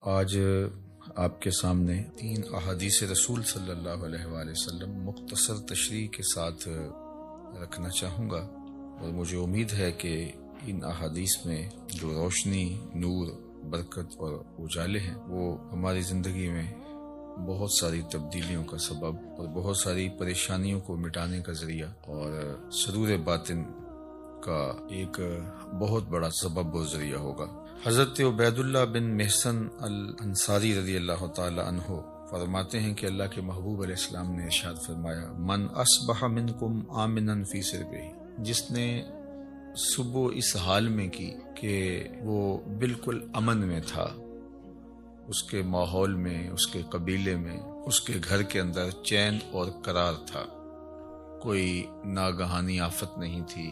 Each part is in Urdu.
آج آپ کے سامنے 3 احادیث رسول صلی اللہ علیہ وآلہ وسلم مختصر تشریح کے ساتھ رکھنا چاہوں گا، اور مجھے امید ہے کہ ان احادیث میں جو روشنی، نور، برکت اور اجالے ہیں وہ ہماری زندگی میں بہت ساری تبدیلیوں کا سبب اور بہت ساری پریشانیوں کو مٹانے کا ذریعہ اور سرور باطن کا ایک بہت بڑا سبب و ذریعہ ہوگا۔ حضرت عبید اللہ بن محسن الانصاری رضی اللہ تعالی عنہ فرماتے ہیں کہ اللہ کے محبوب علیہ السلام نے ارشاد فرمایا، من اصبح منکم آمنا فی سربہ، جس نے صبح اس حال میں کی کہ وہ بالکل امن میں تھا، اس کے ماحول میں، اس کے قبیلے میں، اس کے گھر کے اندر چین اور قرار تھا، کوئی ناگہانی آفت نہیں تھی،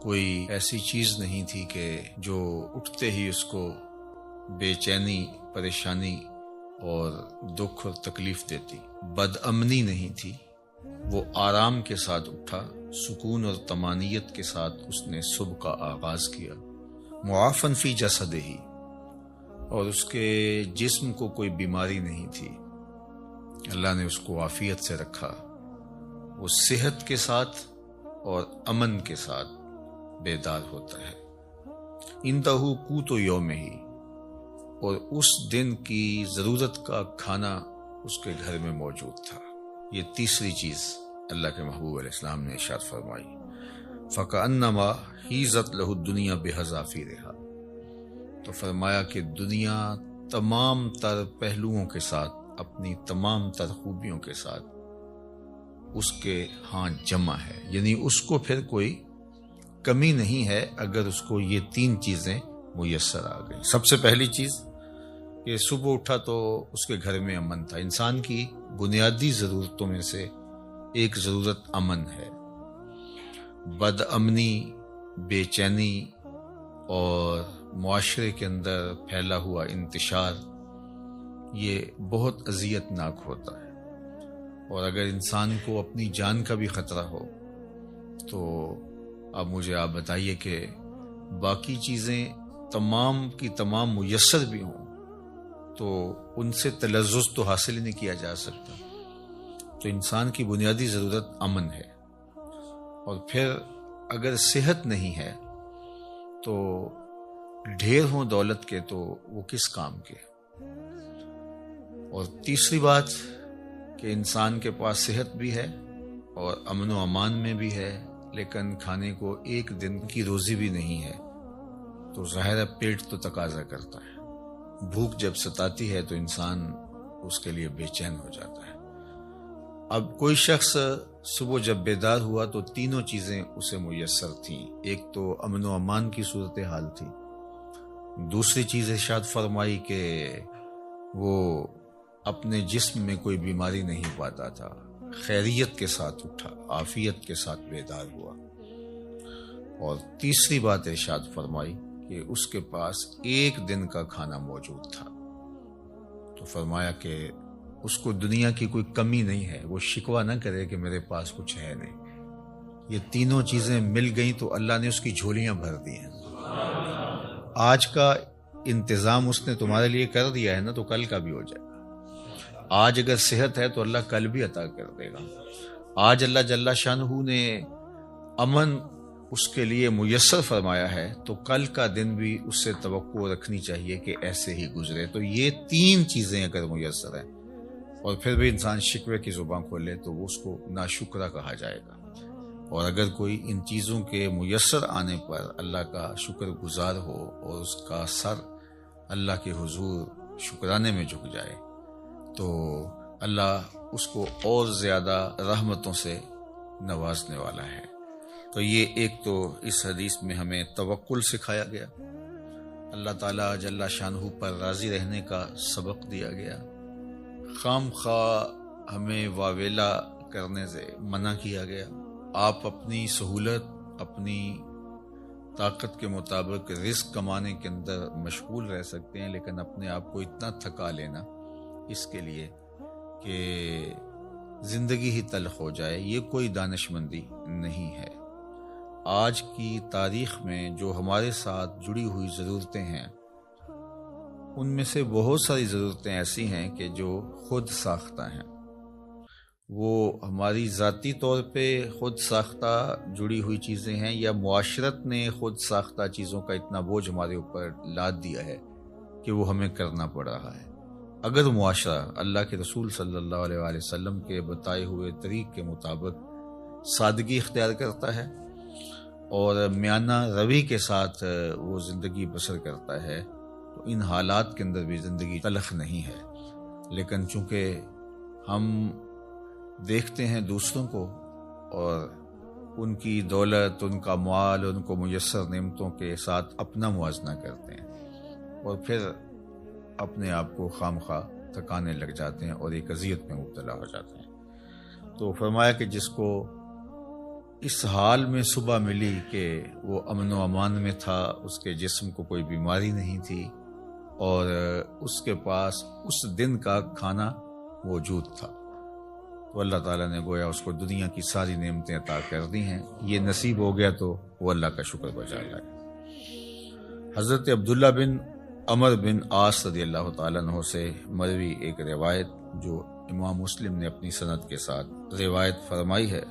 کوئی ایسی چیز نہیں تھی کہ جو اٹھتے ہی اس کو بے چینی، پریشانی اور دکھ اور تکلیف دیتی، بد امنی نہیں تھی، وہ آرام کے ساتھ اٹھا، سکون اور طمانینت کے ساتھ اس نے صبح کا آغاز کیا، معافن فی جسدہ ہی، اور اس کے جسم کو کوئی بیماری نہیں تھی، اللہ نے اس کو عافیت سے رکھا، وہ صحت کے ساتھ اور امن کے ساتھ بیدار ہوتا ہے۔ انتہو قوت یوم ہی، اور اس دن کی ضرورت کا کھانا اس کے گھر میں موجود تھا۔ یہ تیسری چیز اللہ کے محبوب علیہ السلام نے ارشاد فرمائی، فَكَأَنَّمَا حِیزَتْ لَهُ الدُّنْیَا بِحَذَافِیرِہَا، تو فرمایا کہ دنیا تمام تر پہلوؤں کے ساتھ، اپنی تمام تر خوبیوں کے ساتھ اس کے ہاں جمع ہے، یعنی اس کو پھر کوئی کمی نہیں ہے اگر اس کو یہ 3 چیزیں میسر آ گئی۔ سب سے پہلی چیز کہ صبح اٹھا تو اس کے گھر میں امن تھا۔ انسان کی بنیادی ضرورتوں میں سے ایک ضرورت امن ہے۔ بد امنی، بے چینی اور معاشرے کے اندر پھیلا ہوا انتشار یہ بہت اذیت ناک ہوتا ہے، اور اگر انسان کو اپنی جان کا بھی خطرہ ہو تو اب مجھے آپ بتائیے کہ باقی چیزیں تمام کی تمام میسر بھی ہوں تو ان سے تلذذ تو حاصل ہی نہیں کیا جا سکتا۔ تو انسان کی بنیادی ضرورت امن ہے، اور پھر اگر صحت نہیں ہے تو ڈھیر ہوں دولت کے تو وہ کس کام کے۔ اور تیسری بات کہ انسان کے پاس صحت بھی ہے اور امن و امان میں بھی ہے، لیکن کھانے کو ایک دن کی روزی بھی نہیں ہے، تو ظاہر ہے پیٹ تو تقاضا کرتا ہے۔ بھوک جب ستاتی ہے تو انسان اس کے لیے بے چین ہو جاتا ہے۔ اب کوئی شخص صبح جب بیدار ہوا تو تینوں چیزیں اسے میسر تھیں۔ ایک تو امن و امان کی صورتحال تھی، دوسری چیز ارشاد فرمائی کہ وہ اپنے جسم میں کوئی بیماری نہیں پاتا تھا، خیریت کے ساتھ اٹھا، عافیت کے ساتھ بیدار ہوا، اور تیسری بات ارشاد فرمائی کہ اس کے پاس ایک دن کا کھانا موجود تھا۔ تو فرمایا کہ اس کو دنیا کی کوئی کمی نہیں ہے، وہ شکوہ نہ کرے کہ میرے پاس کچھ ہے نہیں۔ یہ تینوں چیزیں مل گئیں تو اللہ نے اس کی جھولیاں بھر دی ہیں۔ آج کا انتظام اس نے تمہارے لیے کر دیا ہے نا، تو کل کا بھی ہو جائے گا۔ آج اگر صحت ہے تو اللہ کل بھی عطا کر دے گا۔ آج اللہ جل شانہ نے امن اس کے لیے میسر فرمایا ہے تو کل کا دن بھی اس سے توقع رکھنی چاہیے کہ ایسے ہی گزرے۔ تو یہ 3 چیزیں اگر میسر ہیں اور پھر بھی انسان شکوے کی زبان کھولے تو وہ اس کو ناشکرہ کہا جائے گا، اور اگر کوئی ان چیزوں کے میسر آنے پر اللہ کا شکر گزار ہو اور اس کا سر اللہ کے حضور شکرانے میں جھک جائے تو اللہ اس کو اور زیادہ رحمتوں سے نوازنے والا ہے۔ تو یہ ایک تو اس حدیث میں ہمیں توکل سکھایا گیا، اللہ تعالیٰ جل شانہ پر راضی رہنے کا سبق دیا گیا، خام خواہ ہمیں واویلا کرنے سے منع کیا گیا۔ آپ اپنی سہولت، اپنی طاقت کے مطابق رزق کمانے کے اندر مشغول رہ سکتے ہیں، لیکن اپنے آپ کو اتنا تھکا لینا اس کے لیے کہ زندگی ہی تلخ ہو جائے، یہ کوئی دانش مندی نہیں ہے۔ آج کی تاریخ میں جو ہمارے ساتھ جڑی ہوئی ضرورتیں ہیں ان میں سے بہت ساری ضرورتیں ایسی ہیں کہ جو خود ساختہ ہیں، وہ ہماری ذاتی طور پہ خود ساختہ جڑی ہوئی چیزیں ہیں، یا معاشرت نے خود ساختہ چیزوں کا اتنا بوجھ ہمارے اوپر لاد دیا ہے کہ وہ ہمیں کرنا پڑ رہا ہے۔ اگر معاشرہ اللہ کے رسول صلی اللہ علیہ وآلہ وسلم کے بتائے ہوئے طریق کے مطابق سادگی اختیار کرتا ہے اور میانہ روی کے ساتھ وہ زندگی بسر کرتا ہے، تو ان حالات کے اندر بھی زندگی تلخ نہیں ہے۔ لیکن چونکہ ہم دیکھتے ہیں دوسروں کو اور ان کی دولت، ان کا مال، ان کو میسر نعمتوں کے ساتھ اپنا موازنہ کرتے ہیں اور پھر اپنے آپ کو خامخواہ تھکانے لگ جاتے ہیں اور ایک اذیت میں مبتلا ہو جاتے ہیں۔ تو فرمایا کہ جس کو اس حال میں صبح ملی کہ وہ امن و امان میں تھا، اس کے جسم کو کوئی بیماری نہیں تھی اور اس کے پاس اس دن کا کھانا موجود تھا، تو اللہ تعالیٰ نے گویا اس کو دنیا کی ساری نعمتیں عطا کر دی ہیں۔ یہ نصیب ہو گیا تو وہ اللہ کا شکر بجا لائے۔ حضرت عبداللہ بن عمر بن عاص رضی اللہ تعالیٰ عنہ سے مروی ایک روایت جو امام مسلم نے اپنی سند کے ساتھ روایت فرمائی ہے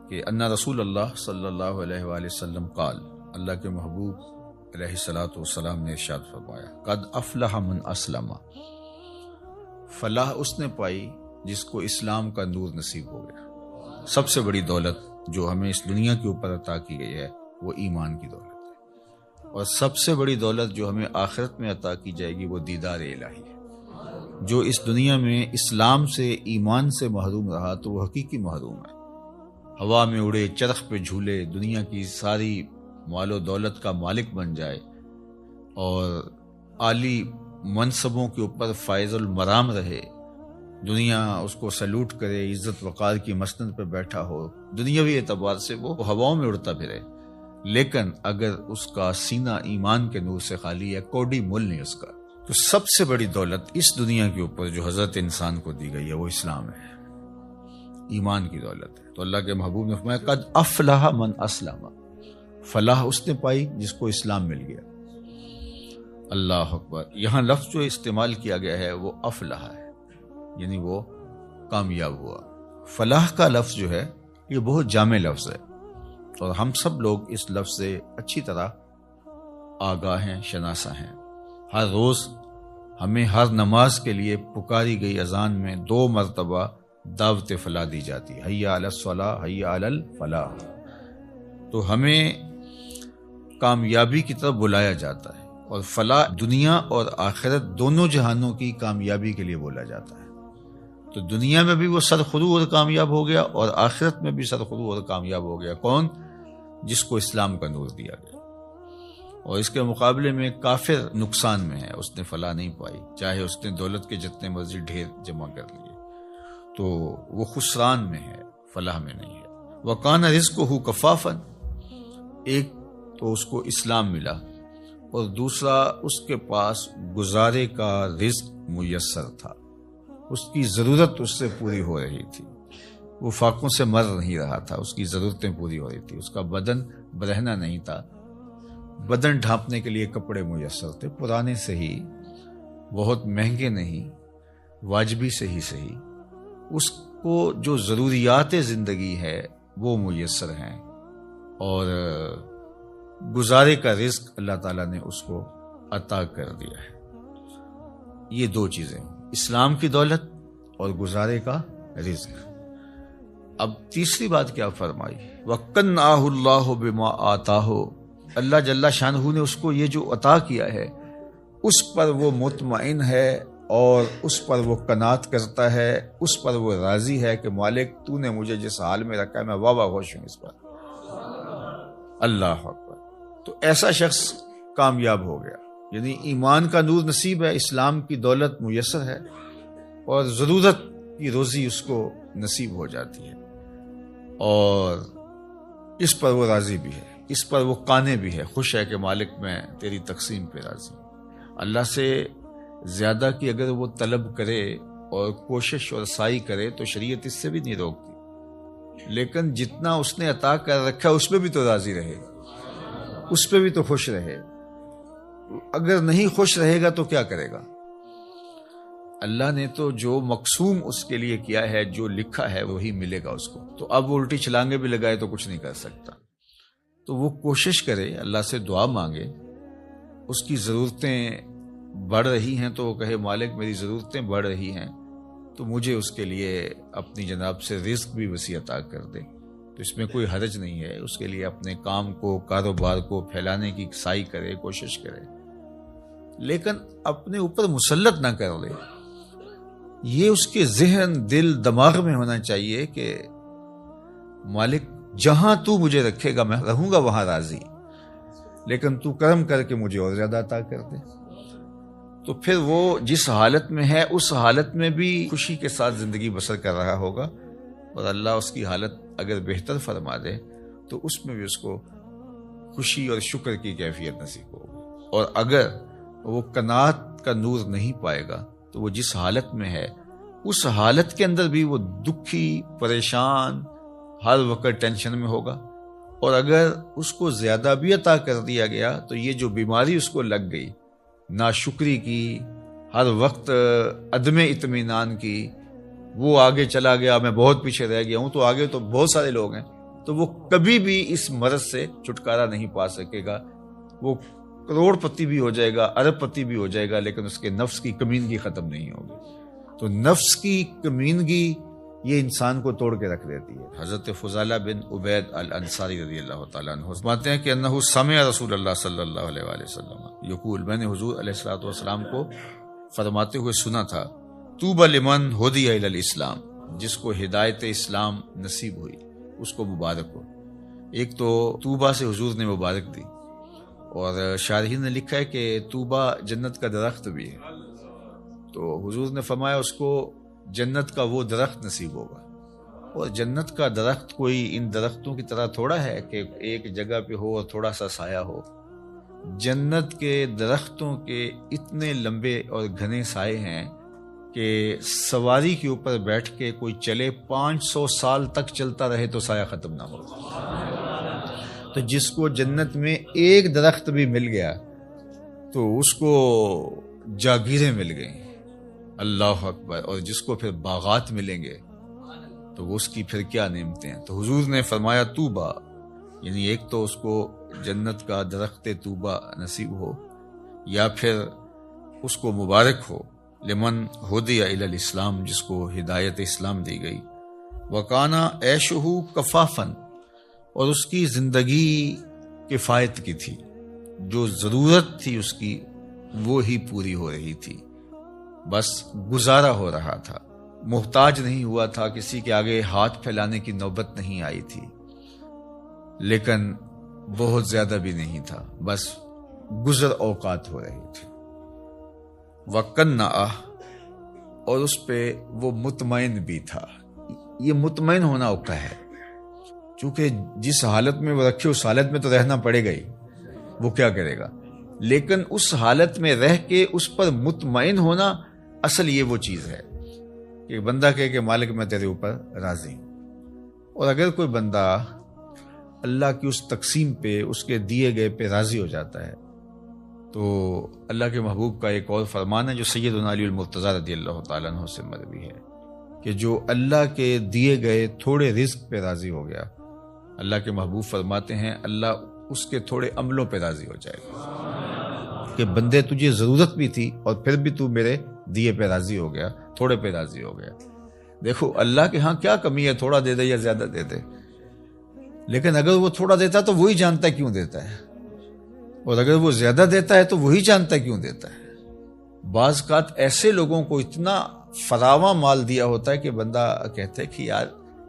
کہ ان رسول اللہ صلی اللہ علیہ وآلہ وسلم قال، اللہ کے محبوب علیہ الصلوۃ والسلام نے ارشاد فرمایا، قد افلح من اسلم، فلاح اس نے پائی جس کو اسلام کا نور نصیب ہو گیا۔ سب سے بڑی دولت جو ہمیں اس دنیا کے اوپر عطا کی گئی ہے وہ ایمان کی دولت ہے، اور سب سے بڑی دولت جو ہمیں آخرت میں عطا کی جائے گی وہ دیدار الہی ہے۔ جو اس دنیا میں اسلام سے، ایمان سے محروم رہا تو وہ حقیقی محروم ہے۔ ہوا میں اڑے، چرخ پہ جھولے، دنیا کی ساری مال و دولت کا مالک بن جائے اور عالی منصبوں کے اوپر فائز المرام رہے، دنیا اس کو سلوٹ کرے، عزت وقار کی مسند پہ بیٹھا ہو، دنیاوی اعتبار سے وہ ہواؤں میں اڑتا پھرے، لیکن اگر اس کا سینہ ایمان کے نور سے خالی ہے، کوڑی مول نہیں اس کا، تو سب سے بڑی دولت اس دنیا کے اوپر جو حضرت انسان کو دی گئی ہے وہ اسلام ہے، ایمان کی دولت ہے۔ تو اللہ کے محبوب نے فرمایا قد افلح من اسلم، فلاح اس نے پائی جس کو اسلام مل گیا۔ اللہ اکبر۔ یہاں لفظ جو استعمال کیا گیا ہے وہ افلح ہے، یعنی وہ کامیاب ہوا۔ فلاح کا لفظ جو ہے یہ بہت جامع لفظ ہے اور ہم سب لوگ اس لفظ سے اچھی طرح آگاہ ہیں، شناسا ہیں۔ ہر روز ہمیں ہر نماز کے لیے پکاری گئی اذان میں 2 مرتبہ دعوت فلاح دی جاتی ہے، حی علی الصلاۃ، حی علی الفلاح۔ تو ہمیں کامیابی کی طرف بلایا جاتا ہے، اور فلاح دنیا اور آخرت دونوں جہانوں کی کامیابی کے لیے بولا جاتا ہے۔ تو دنیا میں بھی وہ سرخرو اور کامیاب ہو گیا اور آخرت میں بھی سرخرو اور کامیاب ہو گیا۔ کون؟ جس کو اسلام کا نور دیا گیا۔ اور اس کے مقابلے میں کافر نقصان میں ہے، اس نے فلاح نہیں پائی، چاہے اس نے دولت کے جتنے مرضی ڈھیر جمع کر لیے، تو وہ خسران میں ہے، فلاح میں نہیں ہے۔ وَقَانَ رِزْقُهُ كَفَافًا، ایک تو اس کو اسلام ملا اور دوسرا اس کے پاس گزارے کا رزق میسر تھا، اس کی ضرورت اس سے پوری ہو رہی تھی، وہ فاقوں سے مر نہیں رہا تھا، اس کی ضرورتیں پوری ہو رہی تھی، اس کا بدن برہنہ نہیں تھا، بدن ڈھانپنے کے لیے کپڑے میسر تھے، پرانے سے ہی، بہت مہنگے نہیں، واجبی سے ہی صحیح، اس کو جو ضروریات زندگی ہے وہ میسر ہیں، اور گزارے کا رزق اللہ تعالیٰ نے اس کو عطا کر دیا ہے۔ یہ 2 چیزیں، اسلام کی دولت اور گزارے کا رزق۔ اب تیسری بات کیا فرمائی؟ وَقَنَّعَهُ اللَّهُ بِمَا آتَاهُ، اللہ جل شانہ نے اس کو یہ جو عطا کیا ہے اس پر وہ مطمئن ہے اور اس پر وہ قناعت کرتا ہے، اس پر وہ راضی ہے کہ مالک تو نے مجھے جس حال میں رکھا ہے میں واہ خوش ہوں اس پر۔ اللہ اکبر۔ تو ایسا شخص کامیاب ہو گیا، یعنی ایمان کا نور نصیب ہے، اسلام کی دولت میسر ہے اور ضرورت کی روزی اس کو نصیب ہو جاتی ہے، اور اس پر وہ راضی بھی ہے، اس پر وہ قانع بھی ہے، خوش ہے کہ مالک میں تیری تقسیم پہ راضی ہوں۔ اللہ سے زیادہ کی اگر وہ طلب کرے اور کوشش اور سعی کرے تو شریعت اس سے بھی نہیں روکتی، لیکن جتنا اس نے عطا کر رکھا اس پہ بھی تو راضی رہے، اس پہ بھی تو خوش رہے۔ اگر نہیں خوش رہے گا تو کیا کرے گا؟ اللہ نے تو جو مقسوم اس کے لیے کیا ہے، جو لکھا ہے وہی ملے گا اس کو، تو اب وہ الٹی چھلانگے بھی لگائے تو کچھ نہیں کر سکتا۔ تو وہ کوشش کرے، اللہ سے دعا مانگے، اس کی ضرورتیں بڑھ رہی ہیں تو وہ کہے مالک میری ضرورتیں بڑھ رہی ہیں تو مجھے اس کے لیے اپنی جناب سے رزق بھی وسیع عطا کر دے، تو اس میں کوئی حرج نہیں ہے۔ اس کے لیے اپنے کام کو، کاروبار کو پھیلانے کی سعی کرے، کوشش کرے، لیکن اپنے اوپر مسلط نہ کر لے۔ یہ اس کے ذہن، دل، دماغ میں ہونا چاہیے کہ مالک جہاں تو مجھے رکھے گا میں رہوں گا وہاں راضی، لیکن تو کرم کر کے مجھے اور زیادہ عطا کر دے۔ تو پھر وہ جس حالت میں ہے اس حالت میں بھی خوشی کے ساتھ زندگی بسر کر رہا ہوگا، اور اللہ اس کی حالت اگر بہتر فرما دے تو اس میں بھی اس کو خوشی اور شکر کی کیفیت نصیب ہوگی۔ اور اگر وہ قناعت کا نور نہیں پائے گا تو وہ جس حالت میں ہے اس حالت کے اندر بھی وہ دکھی، پریشان، ہر وقت ٹینشن میں ہوگا۔ اور اگر اس کو زیادہ بھی عطا کر دیا گیا تو یہ جو بیماری اس کو لگ گئی، ناشکری کی، ہر وقت عدم اطمینان کی، وہ آگے چلا گیا، میں بہت پیچھے رہ گیا ہوں، تو آگے تو بہت سارے لوگ ہیں، تو وہ کبھی بھی اس مرض سے چھٹکارا نہیں پا سکے گا۔ وہ کروڑ پتی بھی ہو جائے گا، ارب پتی بھی ہو جائے گا، لیکن اس کے نفس کی کمینگی ختم نہیں ہوگی۔ تو نفس کی کمینگی یہ انسان کو توڑ کے رکھ دیتی ہے۔ حضرت فضالہ بن عبید الانصاری رضی اللہ تعالیٰ عنہ فرماتے ہیں کہ انہ سمع رسول اللہ صلی اللہ علیہ وآلہ وسلم یقول، میں نے حضور علیہ الصلوۃ والسلام کو فرماتے ہوئے سنا تھا، طوبی لمن ہدی الی الاسلام، جس کو ہدایت اسلام نصیب ہوئی اس کو مبارک ہو۔ ایک تو طوبہ سے حضور نے مبارک دی، اور شارحین نے لکھا ہے کہ طوبہ جنت کا درخت بھی ہے، تو حضور نے فرمایا اس کو جنت کا وہ درخت نصیب ہوگا۔ اور جنت کا درخت کوئی ان درختوں کی طرح تھوڑا ہے کہ ایک جگہ پہ ہو اور تھوڑا سا سایہ ہو۔ جنت کے درختوں کے اتنے لمبے اور گھنے سائے ہیں کہ سواری کے اوپر بیٹھ کے کوئی چلے 500 سال تک چلتا رہے تو سایہ ختم نہ ہو۔ تو جس کو جنت میں ایک درخت بھی مل گیا تو اس کو جاگیریں مل گئیں، اللہ اکبر، اور جس کو پھر باغات ملیں گے تو اس کی پھر کیا نعمتیں ہیں۔ تو حضور نے فرمایا طوبہ، یعنی ایک تو اس کو جنت کا درخت طوبہ نصیب ہو، یا پھر اس کو مبارک ہو، لمن ہدی الی الاسلام، جس کو ہدایت اسلام دی گئی، وکانا عیشہ کفافن، اور اس کی زندگی کفایت کی تھی، جو ضرورت تھی اس کی وہ ہی پوری ہو رہی تھی، بس گزارا ہو رہا تھا، محتاج نہیں ہوا تھا، کسی کے آگے ہاتھ پھیلانے کی نوبت نہیں آئی تھی، لیکن بہت زیادہ بھی نہیں تھا، بس گزر اوقات ہو رہی تھی۔ وَقَنَّعَ، اور اس پہ وہ مطمئن بھی تھا۔ یہ مطمئن ہونا اوقع ہے، چونکہ جس حالت میں وہ رکھے اس حالت میں تو رہنا پڑے گا ہی، وہ کیا کرے گا، لیکن اس حالت میں رہ کے اس پر مطمئن ہونا، اصل یہ وہ چیز ہے کہ بندہ کہے کہ مالک میں تیرے اوپر راضی ہوں۔ اور اگر کوئی بندہ اللہ کی اس تقسیم پہ، اس کے دیے گئے پہ راضی ہو جاتا ہے تو اللہ کے محبوب کا ایک اور فرمان ہے جو سیدنا علی المرتضیٰ رضی اللہ تعالیٰ عنہ سے مروی ہے کہ جو اللہ کے دیے گئے تھوڑے رزق پہ راضی ہو گیا، اللہ کے محبوب فرماتے ہیں اللہ اس کے تھوڑے عملوں پہ راضی ہو جائے گا کہ بندے تجھے ضرورت بھی تھی اور پھر بھی تو میرے دیے پہ راضی ہو گیا، تھوڑے پہ راضی ہو گیا۔ دیکھو اللہ کے ہاں کیا کمی ہے، تھوڑا دے دے یا زیادہ دے دے، لیکن اگر وہ تھوڑا دیتا تو وہی جانتا ہے کیوں دیتا ہے، اور اگر وہ زیادہ دیتا ہے تو وہی جانتا ہے کیوں دیتا ہے۔ بعض اوقات ایسے لوگوں کو اتنا فراواں مال دیا ہوتا ہے کہ بندہ کہتا ہے کہ یار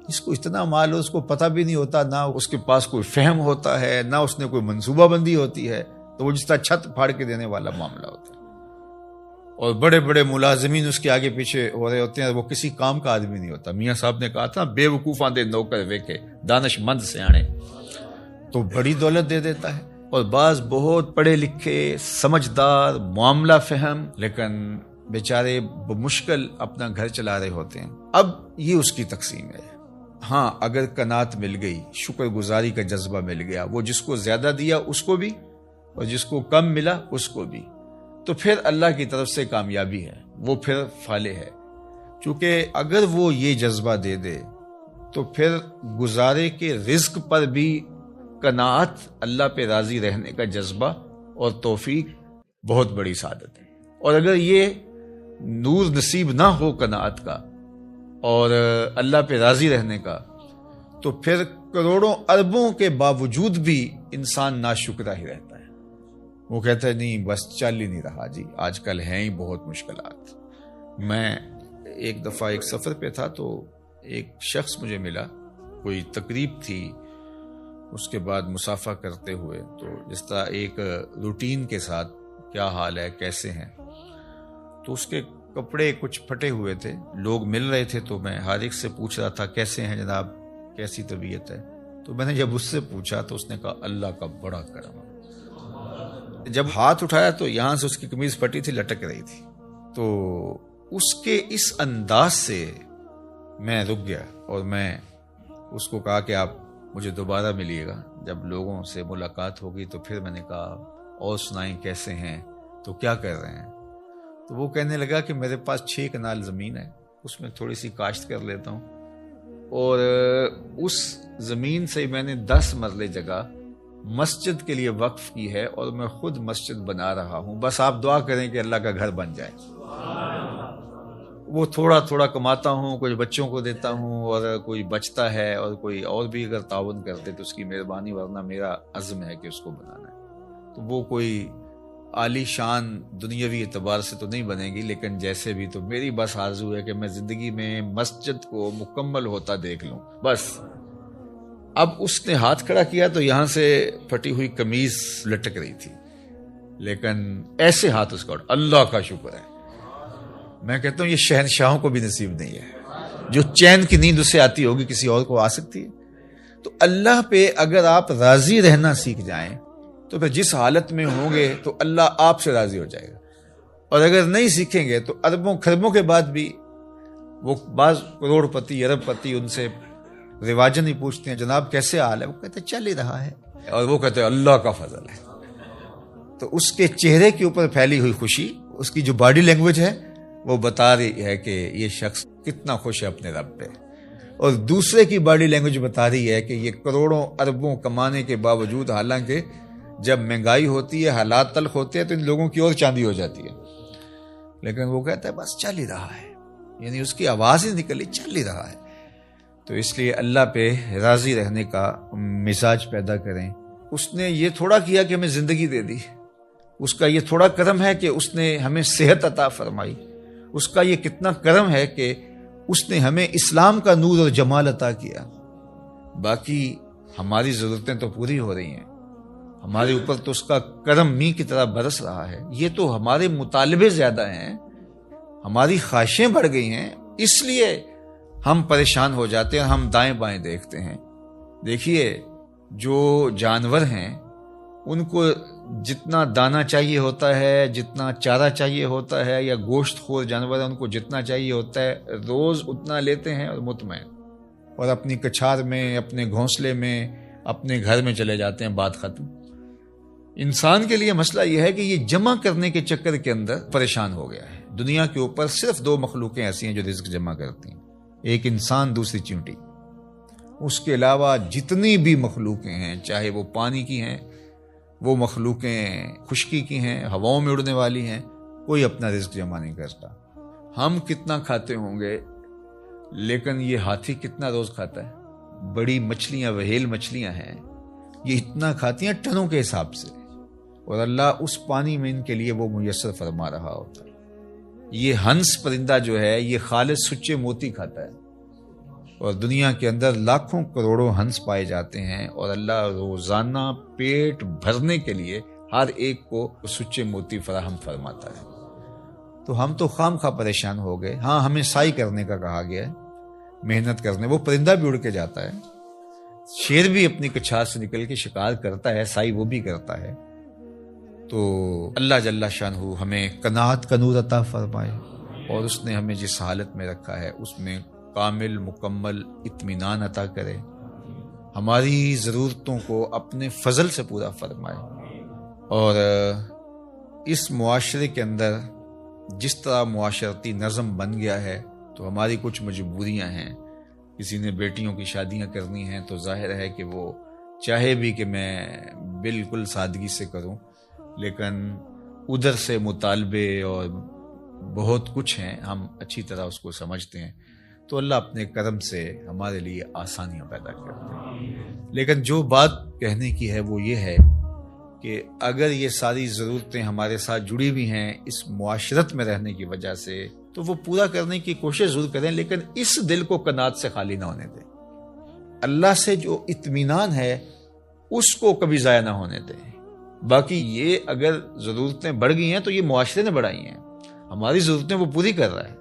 اس کو اتنا مال ہو، اس کو پتہ بھی نہیں ہوتا، نہ اس کے پاس کوئی فہم ہوتا ہے، نہ اس نے کوئی منصوبہ بندی ہوتی ہے، تو وہ جس طرح چھت پھاڑ کے دینے والا معاملہ ہوتا ہے۔ اور بڑے بڑے ملازمین اس کے آگے پیچھے ہو رہے ہوتے ہیں، وہ کسی کام کا آدمی نہیں ہوتا۔ میاں صاحب نے کہا تھا بے وقوفاں دے نوکر ویکھے دانش مند سیانے، تو بڑی دولت دے دیتا ہے۔ اور بعض بہت پڑھے لکھے، سمجھدار، معاملہ فہم، لیکن بیچارے بمشکل اپنا گھر چلا رہے ہوتے ہیں۔ اب یہ اس کی تقسیم ہے۔ ہاں اگر قناعت مل گئی، شکر گزاری کا جذبہ مل گیا، وہ جس کو زیادہ دیا اس کو بھی اور جس کو کم ملا اس کو بھی، تو پھر اللہ کی طرف سے کامیابی ہے، وہ پھر فالح ہے۔ چونکہ اگر وہ یہ جذبہ دے دے تو پھر گزارے کے رزق پر بھی قناعت، اللہ پہ راضی رہنے کا جذبہ اور توفیق بہت بڑی سعادت ہے۔ اور اگر یہ نور نصیب نہ ہو قناعت کا اور اللہ پہ راضی رہنے کا، تو پھر کروڑوں اربوں کے باوجود بھی انسان ناشکرہ ہی رہتا ہے۔ وہ کہتا ہے نہیں بس چل ہی نہیں رہا جی، آج کل ہیں ہی بہت مشکلات۔ میں ایک دفعہ ایک سفر پہ تھا تو ایک شخص مجھے ملا، کوئی تقریب تھی، اس کے بعد مصافحہ کرتے ہوئے تو جس طرح ایک روٹین کے ساتھ کیا حال ہے، کیسے ہیں، تو اس کے کپڑے کچھ پھٹے ہوئے تھے، لوگ مل رہے تھے تو میں ہر ایک سے پوچھ رہا تھا کیسے ہیں جناب، کیسی طبیعت ہے۔ تو میں نے جب اس سے پوچھا تو اس نے کہا اللہ کا بڑا کرم ہے۔ جب ہاتھ اٹھایا تو یہاں سے اس کی قمیض پھٹی تھی، لٹک رہی تھی۔ تو اس کے اس انداز سے میں رک گیا اور میں اس کو کہا کہ آپ مجھے دوبارہ ملیے گا، جب لوگوں سے ملاقات ہوگی تو پھر میں نے کہا اور سنائیں کیسے ہیں، تو کیا کر رہے ہیں؟ تو وہ کہنے لگا کہ میرے پاس 6 کنال زمین ہے، اس میں تھوڑی سی کاشت کر لیتا ہوں، اور اس زمین سے میں نے 10 مرلے جگہ مسجد کے لیے وقف کی ہے اور میں خود مسجد بنا رہا ہوں، بس آپ دعا کریں کہ اللہ کا گھر بن جائے۔ وہ تھوڑا تھوڑا کماتا ہوں، کچھ بچوں کو دیتا ہوں اور کوئی بچتا ہے، اور کوئی اور بھی اگر تعاون کرتے تو اس کی مہربانی، ورنہ میرا عزم ہے کہ اس کو بنانا ہے۔ تو وہ کوئی عالی شان دنیاوی اعتبار سے تو نہیں بنے گی، لیکن جیسے بھی تو میری بس آرزو ہے کہ میں زندگی میں مسجد کو مکمل ہوتا دیکھ لوں بس۔ اب اس نے ہاتھ کھڑا کیا تو یہاں سے پھٹی ہوئی قمیض لٹک رہی تھی، لیکن ایسے ہاتھ اس کا، اللہ کا شکر ہے۔ میں کہتا ہوں یہ شہنشاہوں کو بھی نصیب نہیں ہے، جو چین کی نیند اسے آتی ہوگی کسی اور کو آ سکتی ہے۔ تو اللہ پہ اگر آپ راضی رہنا سیکھ جائیں تو پھر جس حالت میں ہوں گے تو اللہ آپ سے راضی ہو جائے گا، اور اگر نہیں سیکھیں گے تو اربوں خربوں کے بعد بھی وہ بعض کروڑ پتی ارب پتی ان سے رواجن ہی پوچھتے ہیں جناب کیسے حال ہے، وہ کہتے ہیں چل ہی رہا ہے، اور وہ کہتے ہیں اللہ کا فضل ہے۔ تو اس کے چہرے کے اوپر پھیلی ہوئی خوشی، اس کی جو باڈی لینگویج ہے وہ بتا رہی ہے کہ یہ شخص کتنا خوش ہے اپنے رب پہ، اور دوسرے کی باڈی لینگویج بتا رہی ہے کہ یہ کروڑوں اربوں کمانے کے باوجود، حالانکہ جب مہنگائی ہوتی ہے، حالات تلخ ہوتے ہیں تو ان لوگوں کی اور چاندی ہو جاتی ہے، لیکن وہ کہتا ہے بس چل ہی رہا ہے، یعنی اس کی آواز ہی نکلی چل ہی رہا ہے۔ تو اس لیے اللہ پہ راضی رہنے کا مزاج پیدا کریں۔ اس نے یہ تھوڑا کیا کہ ہمیں زندگی دے دی، اس کا یہ تھوڑا کرم ہے کہ اس نے ہمیں صحت عطا فرمائی، اس کا یہ کتنا کرم ہے کہ اس نے ہمیں اسلام کا نور اور جمال عطا کیا۔ باقی ہماری ضرورتیں تو پوری ہو رہی ہیں، ہمارے اوپر تو اس کا کرم می کی طرح برس رہا ہے، یہ تو ہمارے مطالبے زیادہ ہیں، ہماری خواہشیں بڑھ گئی ہیں، اس لیے ہم پریشان ہو جاتے ہیں، ہم دائیں بائیں دیکھتے ہیں۔ دیکھیے جو جانور ہیں ان کو جتنا دانہ چاہیے ہوتا ہے، جتنا چارہ چاہیے ہوتا ہے، یا گوشت خور جانور ہیں ان کو جتنا چاہیے ہوتا ہے روز اتنا لیتے ہیں اور مطمئن، اور اپنی کچھار میں، اپنے گھونسلے میں، اپنے گھر میں چلے جاتے ہیں، بات ختم۔ انسان کے لیے مسئلہ یہ ہے کہ یہ جمع کرنے کے چکر کے اندر پریشان ہو گیا ہے۔ دنیا کے اوپر صرف 2 مخلوقیں ایسی ہیں جو رزق جمع کرتی ہیں، ایک انسان، دوسری چیونٹی۔ اس کے علاوہ جتنی بھی مخلوقیں ہیں، چاہے وہ پانی کی ہیں، وہ مخلوقیں خشکی کی ہیں، ہواؤں میں اڑنے والی ہیں، کوئی اپنا رزق جمع نہیں کرتا۔ ہم کتنا کھاتے ہوں گے، لیکن یہ ہاتھی کتنا روز کھاتا ہے؟ بڑی مچھلیاں، وہیل مچھلیاں ہیں، یہ اتنا کھاتی ہیں ٹنوں کے حساب سے، اور اللہ اس پانی میں ان کے لیے وہ میسر فرما رہا ہوتا ہے۔ یہ ہنس پرندہ جو ہے یہ خالص سچے موتی کھاتا ہے، اور دنیا کے اندر لاکھوں کروڑوں ہنس پائے جاتے ہیں، اور اللہ روزانہ پیٹ بھرنے کے لیے ہر ایک کو سچے موتی فراہم فرماتا ہے۔ تو ہم تو خام خواہ پریشان ہو گئے۔ ہاں ہمیں سائی کرنے کا کہا گیا ہے، محنت کرنے، وہ پرندہ بھی اڑ کے جاتا ہے، شیر بھی اپنی کچھار سے نکل کے شکار کرتا ہے، سائی وہ بھی کرتا ہے۔ تو اللہ جل شانہ ہمیں قناعت کا نور عطا فرمائے، اور اس نے ہمیں جس حالت میں رکھا ہے اس میں کامل مکمل اطمینان عطا کرے، ہماری ضرورتوں کو اپنے فضل سے پورا فرمائے، اور اس معاشرے کے اندر جس طرح معاشرتی نظم بن گیا ہے تو ہماری کچھ مجبوریاں ہیں. کسی نے بیٹیوں کی شادیاں کرنی ہیں تو ظاہر ہے کہ وہ چاہے بھی کہ میں بالکل سادگی سے کروں، لیکن ادھر سے مطالبے اور بہت کچھ ہیں، ہم اچھی طرح اس کو سمجھتے ہیں، تو اللہ اپنے کرم سے ہمارے لیے آسانیاں پیدا کرتے ہیں. لیکن جو بات کہنے کی ہے وہ یہ ہے کہ اگر یہ ساری ضرورتیں ہمارے ساتھ جڑی ہوئی ہیں اس معاشرت میں رہنے کی وجہ سے، تو وہ پورا کرنے کی کوشش ضرور کریں، لیکن اس دل کو قناعت سے خالی نہ ہونے دیں. اللہ سے جو اطمینان ہے اس کو کبھی ضائع نہ ہونے دیں. باقی یہ اگر ضرورتیں بڑھ گئی ہیں تو یہ معاشرے نے بڑھائی ہیں، ہماری ضرورتیں وہ پوری کر رہا ہے.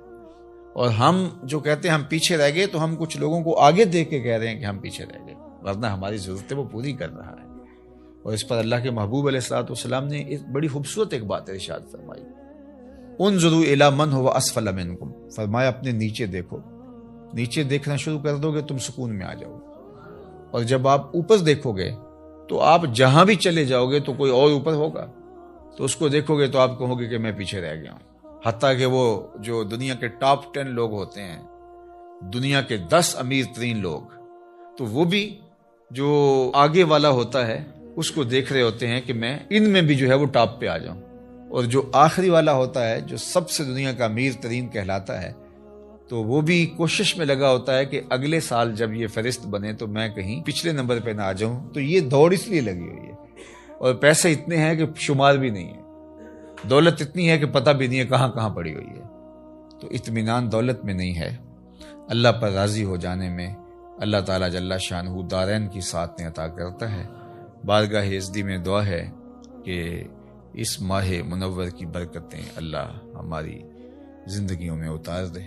اور ہم جو کہتے ہیں ہم پیچھے رہ گئے، تو ہم کچھ لوگوں کو آگے دیکھ کے کہہ رہے ہیں کہ ہم پیچھے رہ گئے، ورنہ ہماری ضرورتیں وہ پوری کر رہا ہے. اور اس پر اللہ کے محبوب علیہ الصلوۃ والسلام نے ایک بڑی خوبصورت ایک بات ارشاد فرمائی، انظروا الی من هو اسفل منکم، فرمایا اپنے نیچے دیکھو. نیچے دیکھنا شروع کر دو گے تم سکون میں آ جاؤ گے، اور جب آپ اوپر دیکھو گے تو آپ جہاں بھی چلے جاؤ گے تو کوئی اور اوپر ہوگا، تو اس کو دیکھو گے تو آپ کہو گے کہ میں پیچھے رہ گیا ہوں. حتیٰ کہ وہ جو دنیا کے ٹاپ 10 لوگ ہوتے ہیں، دنیا کے 10 امیر ترین لوگ، تو وہ بھی جو آگے والا ہوتا ہے اس کو دیکھ رہے ہوتے ہیں کہ میں ان میں بھی جو ہے وہ ٹاپ پہ آ جاؤں. اور جو آخری والا ہوتا ہے جو سب سے دنیا کا امیر ترین کہلاتا ہے، تو وہ بھی کوشش میں لگا ہوتا ہے کہ اگلے سال جب یہ فہرست بنے تو میں کہیں پچھلے نمبر پہ نہ آ جاؤں. تو یہ دوڑ اس لیے لگی ہوئی ہے، اور پیسے اتنے ہیں کہ شمار بھی نہیں ہے، دولت اتنی ہے کہ پتہ بھی نہیں ہے کہاں کہاں پڑی ہوئی ہے. تو اطمینان دولت میں نہیں ہے، اللہ پر راضی ہو جانے میں. اللہ تعالیٰ جل شانہ دارین کی سعادتیں عطا کرتا ہے. بارگاہ عزتی میں دعا ہے کہ اس ماہ منور کی برکتیں اللہ ہماری زندگیوں میں اتار دے.